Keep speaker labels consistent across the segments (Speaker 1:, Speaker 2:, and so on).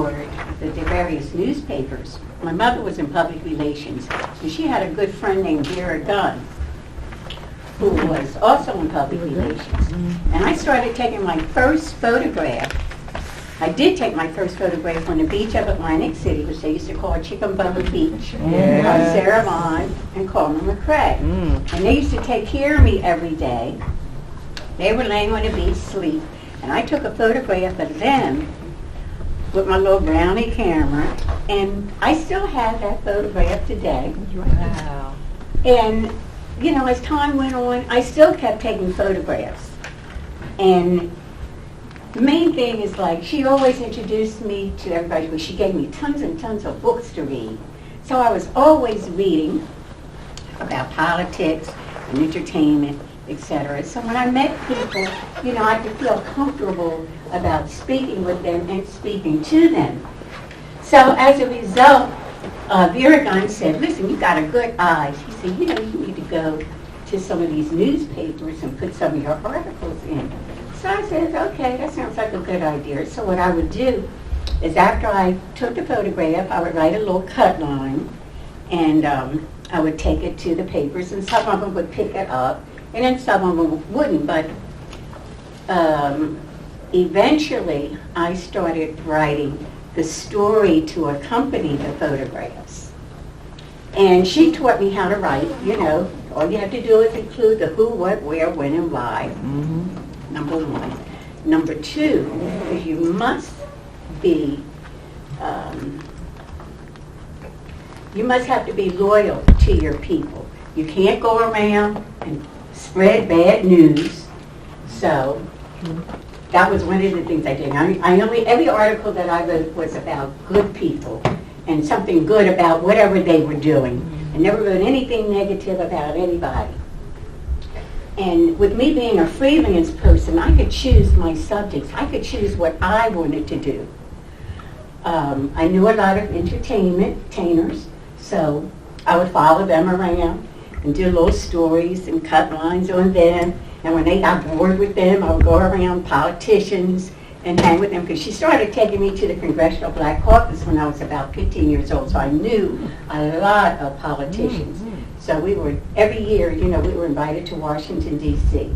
Speaker 1: for the various newspapers. My mother was in public relations, and she had a good friend named Vera Gunn, who was also in public relations. And I started taking my first photograph. I did take my first photograph on the beach of Atlantic City, which they used to call Chickamauga Beach, on Sarah Vaughan and Carmen McRae. And they used to take care of me every day. They were laying on the beach asleep, and I took a photograph of them with my little brownie camera, and I still have that photograph today.
Speaker 2: Wow.
Speaker 1: And, you know, as time went on, I still kept taking photographs. And the main thing is, like, she always introduced me to everybody. She gave me tons and tons of books to read. So I was always reading about politics and entertainment, etc. So when I met people, you know, I could feel comfortable about speaking with them and speaking to them. So as a result, Vera Gunn said, listen, you got a good eye. She said, you know, you need to go to some of these newspapers and put some of your articles in. So I said, okay, that sounds like a good idea. So what I would do is after I took the photograph, I would write a little cut line, and I would take it to the papers, and some of them would pick it up, and then some of them wouldn't. But eventually, I started writing the story to accompany the photographs. And she taught me how to write. You know, all you have to do is include the who, what, where, when, and why. Number one. Number two is you must be, you must have to be loyal to your people. You can't go around and spread bad news. So that was one of the things I did. Every article that I wrote was about good people and something good about whatever they were doing. I never wrote anything negative about anybody. And with me being a freelance person, I could choose my subjects. I could choose what I wanted to do. I knew a lot of entertainers, so I would follow them around and do little stories and cut lines on them. And when they got bored with them, I would go around politicians and hang with them, because she started taking me to the Congressional Black Caucus when I was about 15 years old, so I knew a lot of politicians. So we were, every year, you know, we were invited to Washington, D.C.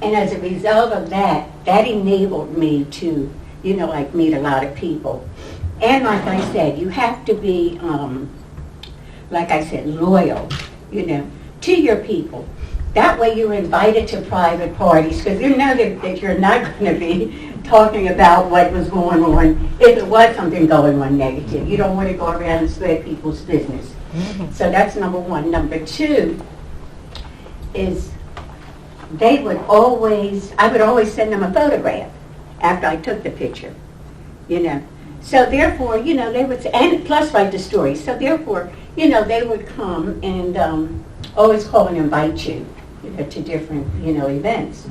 Speaker 1: And as a result of that, that enabled me to, you know, like, meet a lot of people. And like I said, you have to be, like I said, loyal, you know, to your people. That way you're invited to private parties, because you know that you're not going to be talking about what was going on if it was something going on negative. You don't want to go around and spread people's business. So that's number one. Number two is I would always send them a photograph after I took the picture, you know. So therefore, you know, they would, and plus write the story. So therefore, you know, they would come and always call and invite you, you know, to different, you know, events.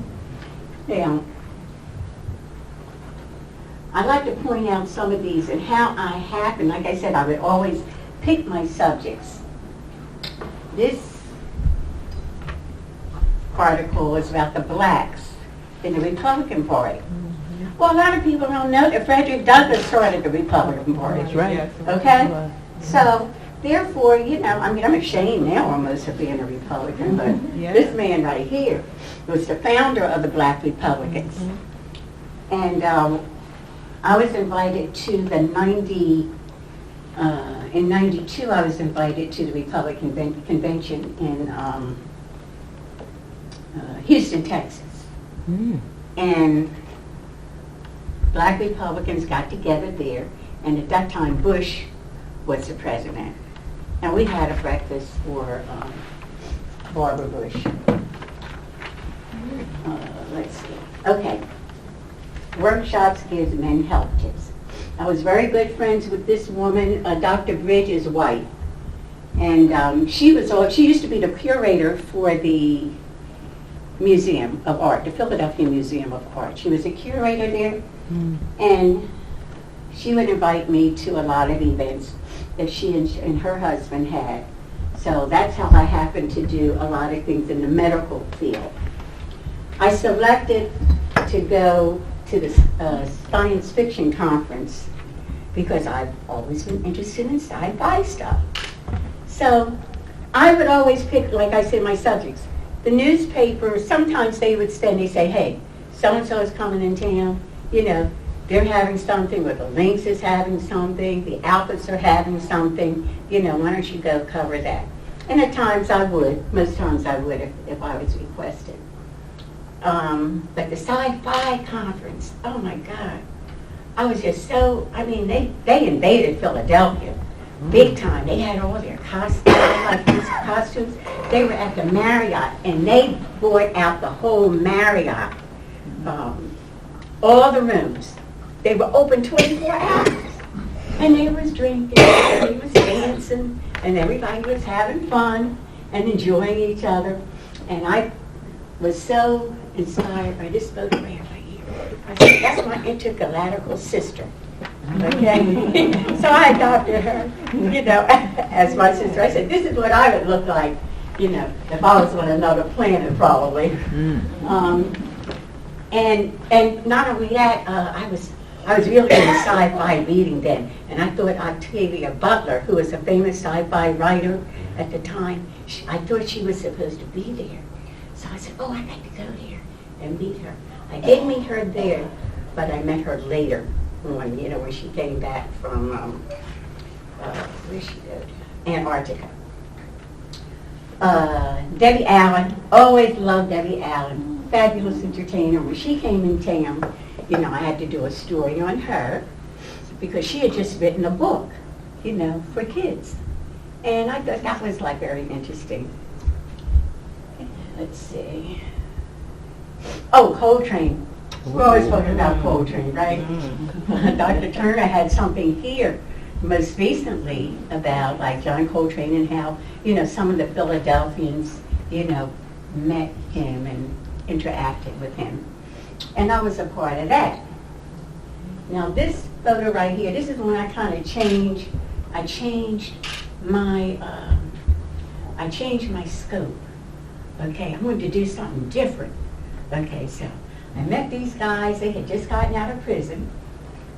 Speaker 1: Now, I'd like to point out some of these and how I happened. Like I said, I would always pick my subjects. This article is about the blacks in the Republican Party. Well, a lot of people don't know that Frederick Douglass started the Republican Party.
Speaker 2: That's right.
Speaker 1: Okay? So, therefore, you know, I mean, I'm ashamed now almost of being a Republican, but this man right here was the founder of the Black Republicans. And I was invited to the in 92, I was invited to the Republican convention in Houston, Texas. And Black Republicans got together there, and at that time Bush was the president. And we had a breakfast for Barbara Bush. Let's see. Okay. Workshops gives men health tips. I was very good friends with this woman, Dr. Bridges White. And she used to be the curator for the Museum of Art, the Philadelphia Museum of Art. She was a curator there, and she would invite me to a lot of events that she and her husband had. So that's how I happened to do a lot of things in the medical field. I selected to go to the science fiction conference because I've always been interested in sci-fi stuff. So I would always pick, like I said, my subjects. The newspaper, sometimes they would send, they say, hey, so-and-so is coming in town, you know, they're having something, or the Lynx is having something, the Alphas are having something, you know, why don't you go cover that? And at times I would, most times I would if I was requested. But the sci-fi conference, oh my God, I was just so, I mean, they invaded Philadelphia, big time. They had all their costumes. They were at the Marriott, and they bought out the whole Marriott, all the rooms. They were open 24 hours. And they was drinking, and they was dancing, and everybody was having fun and enjoying each other. And I was so inspired by this photograph right here. I said, that's my intergalactical sister. Okay? So I adopted her, you know, as my sister. I said, this is what I would look like, you know, if I was on another planet, probably. And not only that, I was really in a sci-fi reading then, and I thought Octavia Butler, who was a famous sci-fi writer at the time, I thought she was supposed to be there. So I said, oh, I'd like to go there and meet her. I did meet her there, but I met her later on, you know, when she came back from, where she go? Antarctica. Debbie Allen, always loved Debbie Allen, fabulous entertainer. When she came in town, you know, I had to do a story on her because she had just written a book, you know, for kids. And I thought that was like very interesting. Let's see. Oh, Coltrane. We're always talking about Coltrane, right? Dr. Turner had something here most recently about like John Coltrane and how, you know, some of the Philadelphians, you know, met him and interacted with him. And I was a part of that. Now this photo right here, this is when I kind of changed. I changed my scope. Okay, I wanted to do something different. Okay, so I met these guys. They had just gotten out of prison.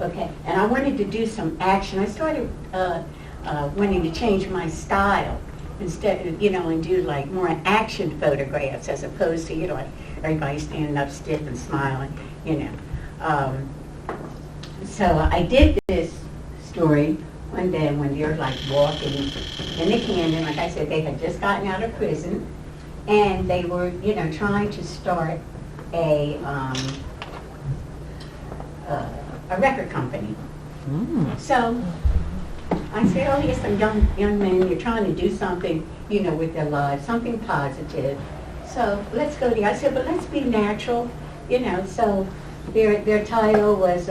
Speaker 1: Okay, and I wanted to do some action. I started wanting to change my style instead of, you know, and do like more action photographs as opposed to, you know, like everybody standing up stiff and smiling, you know. So I did this story one day when they were like walking in the canyon. Like I said, they had just gotten out of prison, and they were, you know, trying to start a record company. So I said, oh, here's some young men. You're trying to do something, you know, with their lives, something positive. So let's go there. I said, but let's be natural, you know. So their title was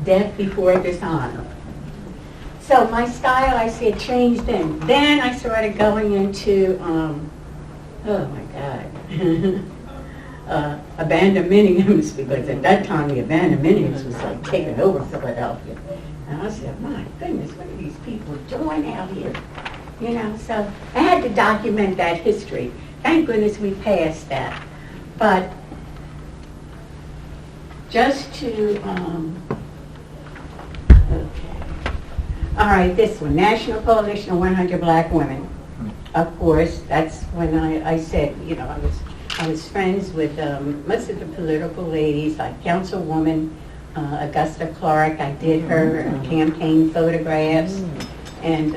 Speaker 1: Death Before Dishonor. So my style, I said, changed then. Then I started going into, oh my God, abandonments, because at that time the abandonments was like taking over Philadelphia. And I said, my goodness, what are these people doing out here? You know, so I had to document that history. Thank goodness we passed that. But just to, okay. All right, this one, National Coalition of 100 Black Women. Of course, that's when I said, you know, I was friends with most of the political ladies, like Councilwoman Augusta Clark. I did her campaign photographs, and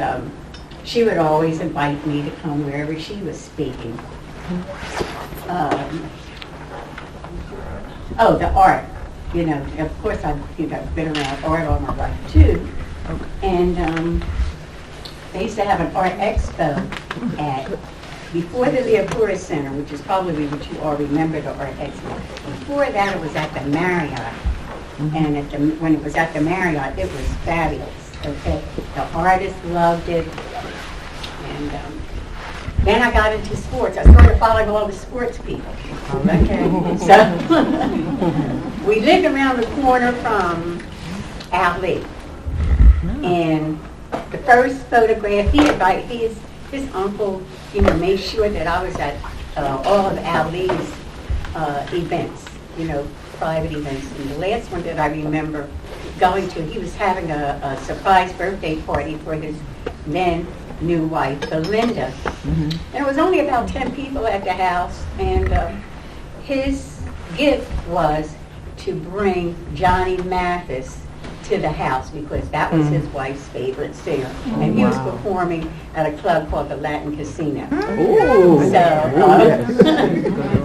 Speaker 1: she would always invite me to come wherever she was speaking. Oh, the art. You know, of course I've been around art all my life too. And they used to have an art expo before the Leopora Center, which is probably what you all remember, the art expo. Before that, it was at the Marriott. And when it was at the Marriott, it was fabulous. Okay, the artists loved it. And then I got into sports. I started following all the sports people. Okay, so we lived around the corner from Al Lee. And the first photograph, his uncle, you know, made sure that I was at all of Al Lee's events, you know, private events. And the last one that I remember going to, he was having a surprise birthday party for his then new wife, Belinda. And it was only about 10 people at the house, and his gift was to bring Johnny Mathis to the house because that was his wife's favorite singer. And he was performing at a club called the Latin Casino.
Speaker 2: Ooh.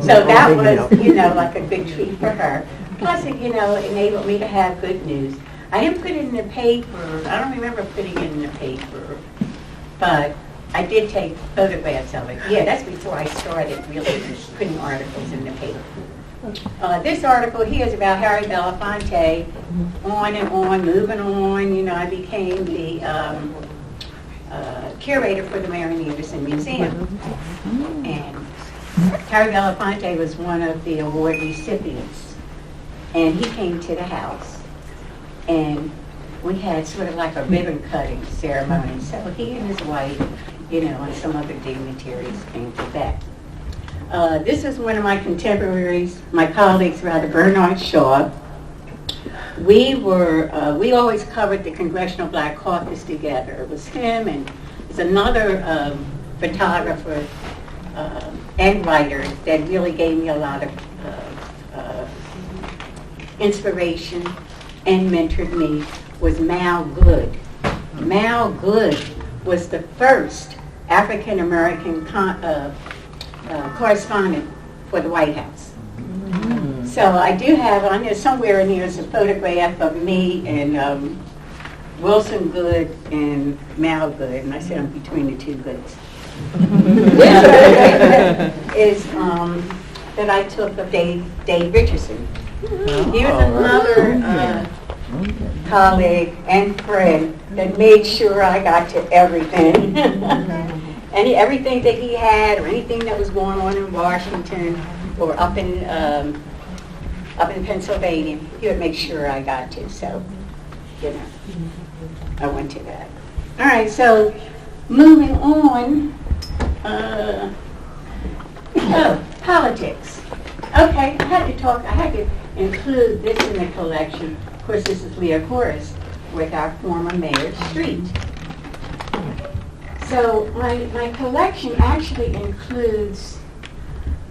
Speaker 1: So that was, you know, like a big treat for her. Plus, it, you know, enabled me to have good news. I didn't put it in the paper. I don't remember putting it in the paper, but I did take photographs of it. Yeah, that's before I started really putting articles in the paper. This article here is about Harry Belafonte, on and on, moving on. You know, I became the curator for the Marian Anderson Museum. And Harry Belafonte was one of the award recipients. And he came to the house. And we had sort of like a ribbon cutting ceremony. So he and his wife, you know, and some other dignitaries came to that. This is one of my contemporaries, my colleagues rather, Bernard Shaw. We always covered the Congressional Black Caucus together. It was him and there's another photographer and writer that really gave me a lot of inspiration and mentored me was Mal Good. Mal Good was the first African-American correspondent for the White House. So I do have on there, somewhere in here is a photograph of me and Wilson Good and Mal Good, and I said I'm between the two Goods. This photograph is that I took of Dave Richardson. He was another colleague and friend that made sure I got to everything. Everything that he had or anything that was going on in Washington or up in Pennsylvania, he would make sure I got to. So, you know, I went to that. All right, so moving on. Politics. Okay, I had to include this in the collection. Of course, this is Leah Horace with our former Mayor Street. So my collection actually includes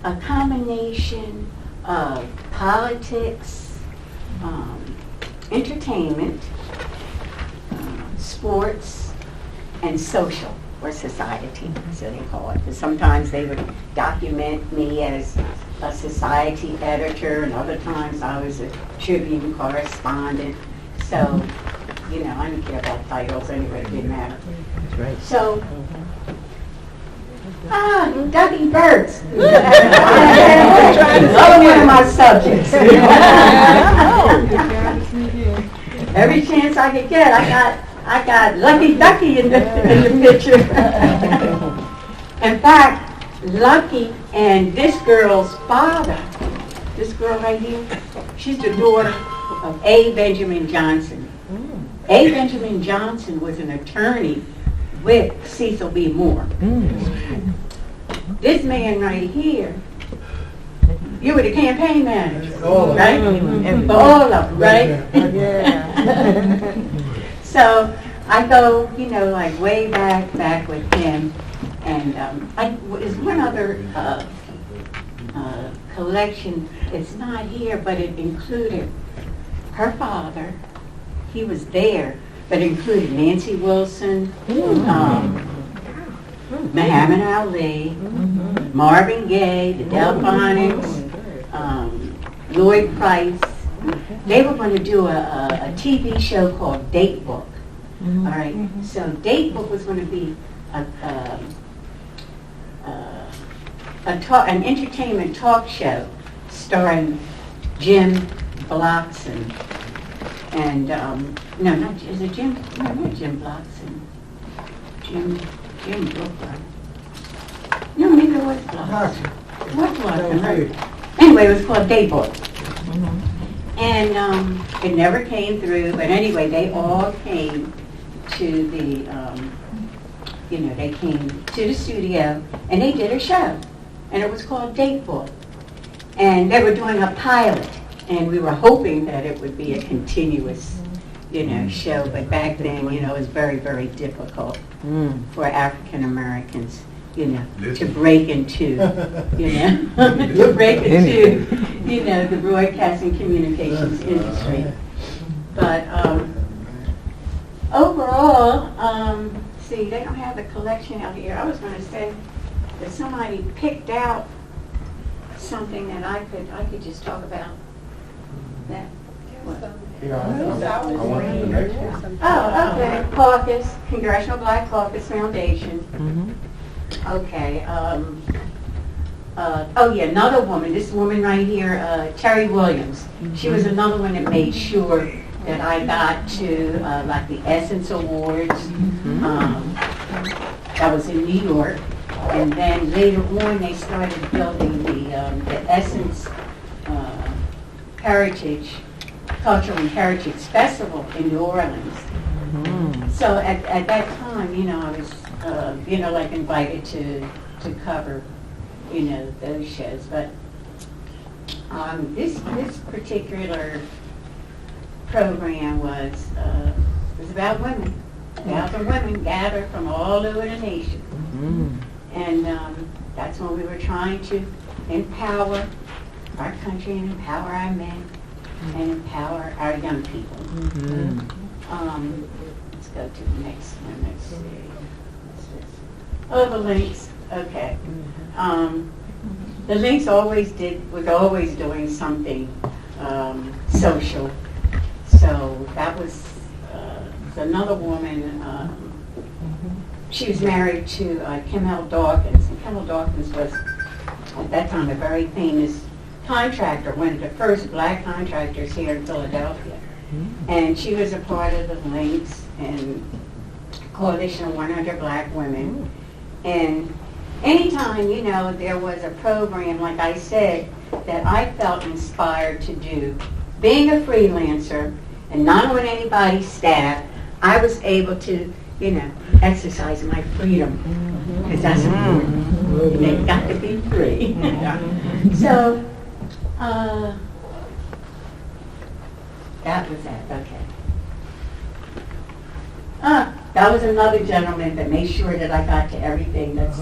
Speaker 1: a combination of politics, entertainment, sports, and social, or society, so they call it. Because sometimes they would document me as a society editor, and other times I was a Tribune correspondent. So, you know, I didn't care about titles anyway, it didn't matter.
Speaker 2: That's right.
Speaker 1: So, Ducky Birds. Another one of my subjects. Every chance I could get, I got Lucky Ducky in the picture. In fact, Lucky and this girl's father, this girl right here, she's the daughter of A. Benjamin Johnson. A. Benjamin Johnson was an attorney with Cecil B. Moore. This man right here, you were the campaign manager, right? For all of them, right? So I go, you know, like way back with him. And there's one other collection. It's not here, but it included her father. He was there, but it included Nancy Wilson, Muhammad Ali, Marvin Gaye, the Delphonics, Lloyd Price. They were going to do a TV show called Date Book. All right, so Date Book was going to be an entertainment talk show starring Jim Bloxon and not Jim Bloxon, Jim Brooklyn. No, maybe it was Bloxon. What was it? Anyway, it was called Dayboy. And it never came through, but anyway, they all came to the they came to the studio and they did a show, and it was called Date Book. And they were doing a pilot, And we were hoping that it would be a continuous, show, but back then, it was very, very difficult for African Americans, to break into, to break into, the broadcasting communications industry. But overall, see, they don't have the collection out here. I was going to say that somebody picked out something that I could just talk about. That. What? Oh, okay. Caucus, Congressional Black Caucus Foundation. Okay. Oh yeah, another woman. This woman right here, Terry Williams. She was another one that made sure that I got to like the Essence Awards. That was in New York, and then later on they started building the Essence Cultural and Heritage Festival in New Orleans. So at that time, I was, like invited to cover, those shows. But this particular program was about women. 1,000 women gathered from all over the nation. And that's when we were trying to empower our country and empower our men and empower our young people. Let's go to the next one. Let's see. What's this? Oh, the links. Okay. The links was always doing something social. So that was another woman. She was married to Kim L. Dawkins. And Kim L. Dawkins was, at that time, a very famous contractor, one of the first black contractors here in Philadelphia. And she was a part of the Links and Coalition of 100 Black Women. And anytime, there was a program, like I said, that I felt inspired to do, being a freelancer and not on anybody's staff, I was able to, exercise my freedom, because that's important. They've got to be free. So, that was that, okay. That was another gentleman that made sure that I got to everything. That's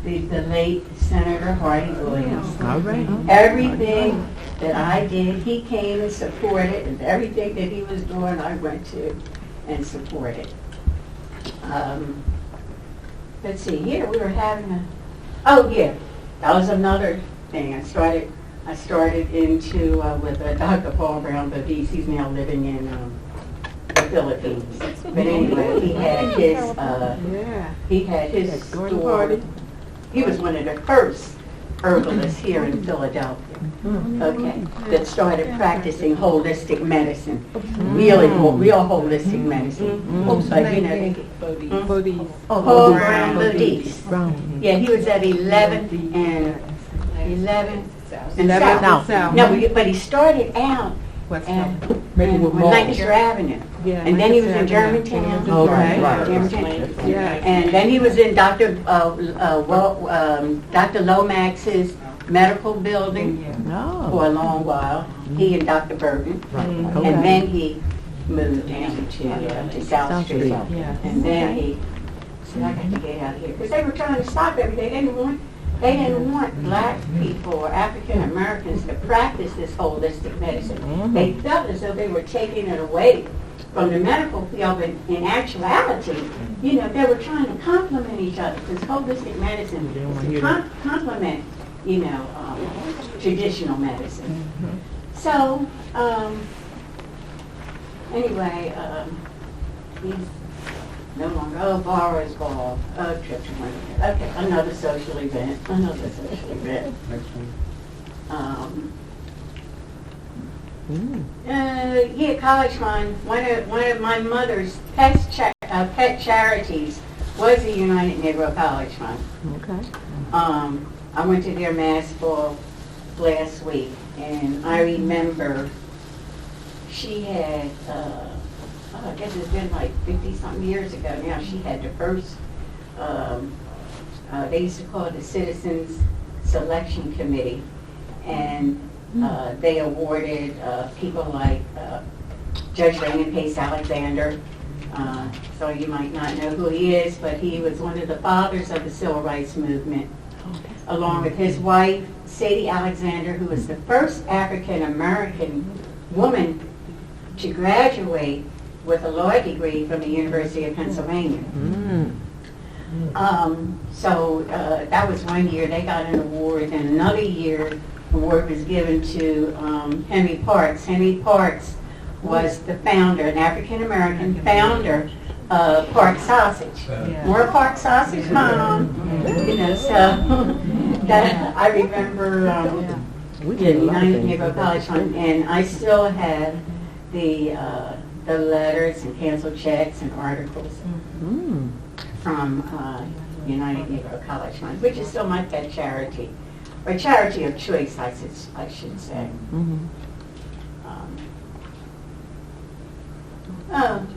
Speaker 1: the late Senator Hardy Williams.
Speaker 2: All right.
Speaker 1: Everything that I did, he came and supported, and everything that he was doing, I went to and supported. Let's see, here we were having that was another thing. I started into with Dr. Paul Brown, but he's now living in the Philippines. But anyway, he had his store. He was one of the first herbalists here in Philadelphia. Okay, that started practicing holistic medicine, real holistic medicine. Paul Brown Bodis. Yeah, he was at 11th and South. No, but he started out on Lancaster Avenue. And then he was in Germantown. And then he was in Dr. Lomax's medical building for a long while. He and Dr. Burton. And then he moved down to South Street. And then he said, I got to get out of here. Because they were trying to stop everything. They didn't want black people or African Americans to practice this holistic medicine. They felt as though they were taking it away from the medical field, but in actuality, they were trying to complement each other, because holistic medicine is to complement, traditional medicine. So, anyway, he's no longer, Borrow's Ball, trip to Wonderland. Okay, another social event. Next one. College Fund. One of my mother's pet charities was the United Negro College Fund. Okay. I went to their mass ball last week, and I remember she had, I guess it's been like 50-something years ago now, she had the first, they used to call it the Citizens Selection Committee, and They awarded people like Judge Raymond Pace Alexander. So you might not know who he is, but he was one of the fathers of the civil rights movement, along with his wife, Sadie Alexander, who was the first African-American woman to graduate with a law degree from the University of Pennsylvania. So that was one year they got an award, and another year the award was given to Henry Parks. Henry Parks was the founder, an African-American founder of Park Sausage. More Park Sausage, Mom. You know, so that I remember the United Negro College Fund, and I still have the letters and canceled checks and articles from United Negro College Fund, which is still my pet charity, or charity of choice, I should say.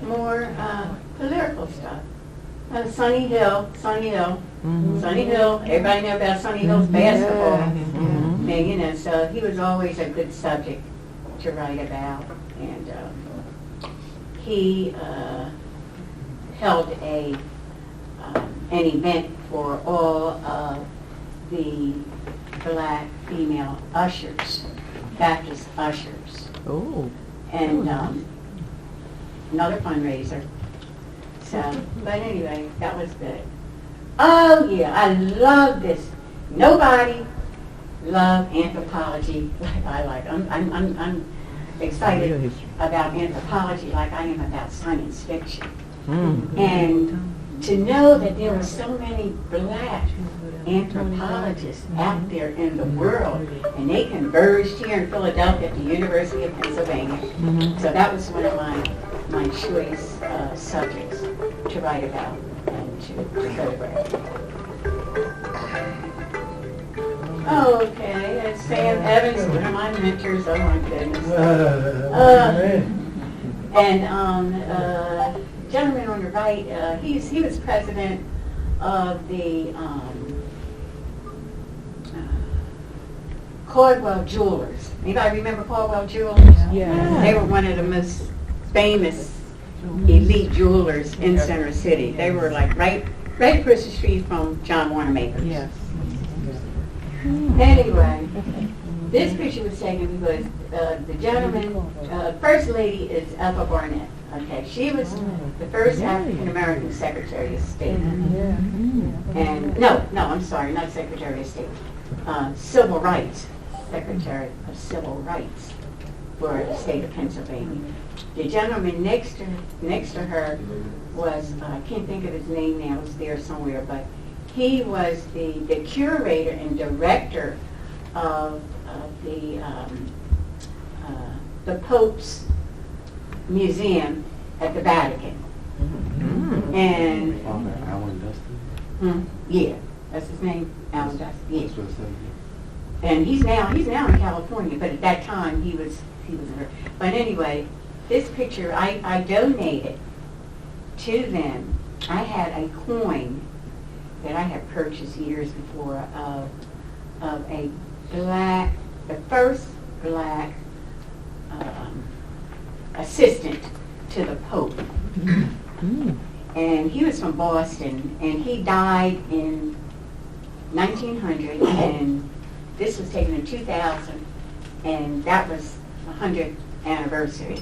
Speaker 1: More political stuff. Sonny Hill. Sonny Hill. Everybody know about Sonny Hill's basketball. And, you know, so he was always a good subject to write about. And he held an event for all of the black female ushers, Baptist ushers. And another fundraiser. So, but anyway, that was good. Oh yeah, I love this. Nobody loved anthropology like I like. I'm excited about anthropology like I am about science fiction. And to know that there were so many black anthropologists out there in the world, and they converged here in Philadelphia at the University of Pennsylvania. So that was one of my choice subjects to write about and to photograph. Okay, and Sam Evans, one of my mentors. Oh my goodness. And gentleman on the right, he was president of the Caldwell Jewelers. Anybody remember Caldwell Jewelers?
Speaker 2: Yeah.
Speaker 1: They were one of the most famous elite jewelers in Center City. They were like right across the street from John Wanamaker's.
Speaker 2: Yes.
Speaker 1: Anyway, this picture was taken because the gentleman, first lady is Ethel Barnett. Okay, she was the first African-American Secretary of State. And no, I'm sorry, not Secretary of State. Civil Rights, Secretary of Civil Rights for the state of Pennsylvania. The gentleman next to her was, I can't think of his name now, it's there somewhere, but he was the curator and director of the Pope's Museum at the Vatican. And
Speaker 3: Alan Dustin?
Speaker 1: yeah, that's his name, Alan Dustin. Yeah. And he's now in California, but at that time he was there. But anyway, this picture I donated to them. I had a coin that I had purchased years before of the first black assistant to the Pope. And he was from Boston, and he died in 1900, and this was taken in 2000, and that was the 100th anniversary.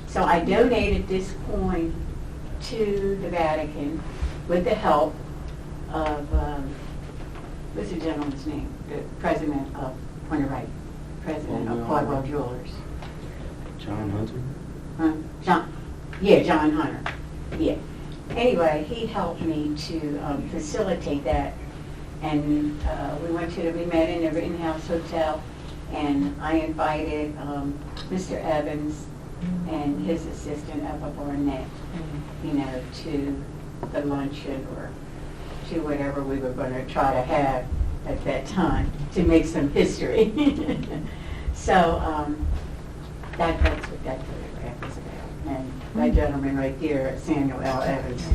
Speaker 1: So I donated this coin to the Vatican with the help of, what's the gentleman's name? The president of, on the right, president of Caldwell Jewelers.
Speaker 3: John Hunter?
Speaker 1: John Hunter. Yeah. Anyway, he helped me to facilitate that, and we met in the Rittenhouse Hotel, and I invited Mr. Evans and his assistant Ethel Barnett, you know, to the luncheon or to whatever we were going to try to have at that time to make some history. So that's what that photograph is about. And that gentleman right there, Samuel L. Evans,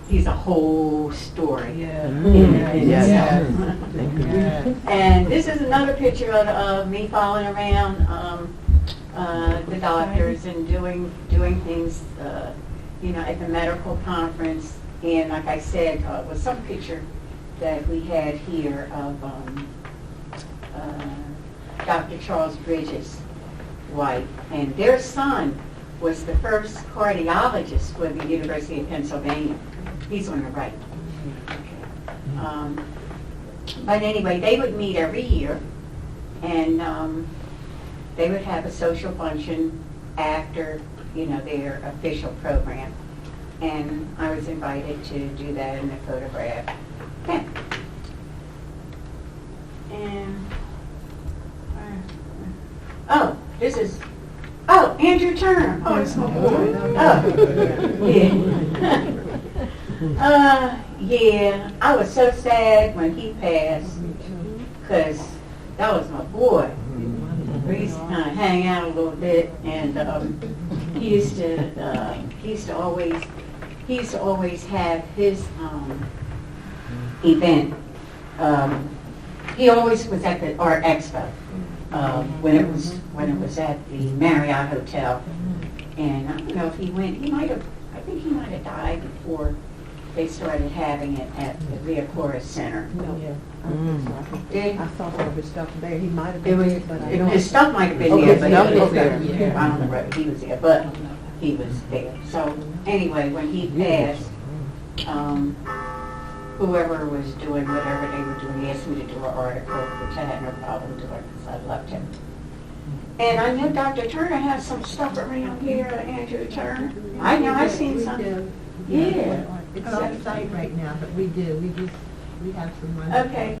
Speaker 1: he's a whole story.
Speaker 2: Yeah.
Speaker 1: in
Speaker 2: Yeah.
Speaker 1: itself.
Speaker 2: Yeah.
Speaker 1: And this is another picture of me following around the doctors and doing things, at the medical conference. And like I said, was some picture that we had here of Dr. Charles Bridges' wife. And their son was the first cardiologist for the University of Pennsylvania. He's on the right. Okay. But anyway, they would meet every year, and they would have a social function after, their official program. And I was invited to do that in the photograph. Okay. And, Andrew Turner. Oh, it's my boy. Oh, yeah. Yeah, I was so sad when he passed, because that was my boy. We used to kind of hang out a little bit, and he used to always have his event. He always was at the Art Expo when it was at the Marriott Hotel, and I don't know if he went. I think he might have died before they started having it at the Via Chorus Center.
Speaker 2: No.
Speaker 1: Yeah.
Speaker 2: I saw some of his stuff there. He might have
Speaker 1: It was,
Speaker 2: been, but I don't.
Speaker 1: his stuff might have been
Speaker 2: Okay,
Speaker 1: there, but
Speaker 2: stuff
Speaker 1: he was
Speaker 2: was there.
Speaker 1: there.
Speaker 2: Yeah.
Speaker 1: I don't know whether he was there, but he was there. So anyway, when he passed, whoever was doing whatever they were doing, he asked me to do an article, which I had no problem doing because I loved him. And I knew Dr. Turner has some stuff around here, Andrew Turner. I know, I've seen some. Yeah.
Speaker 2: It's on site right now, but we have some money.
Speaker 1: Okay.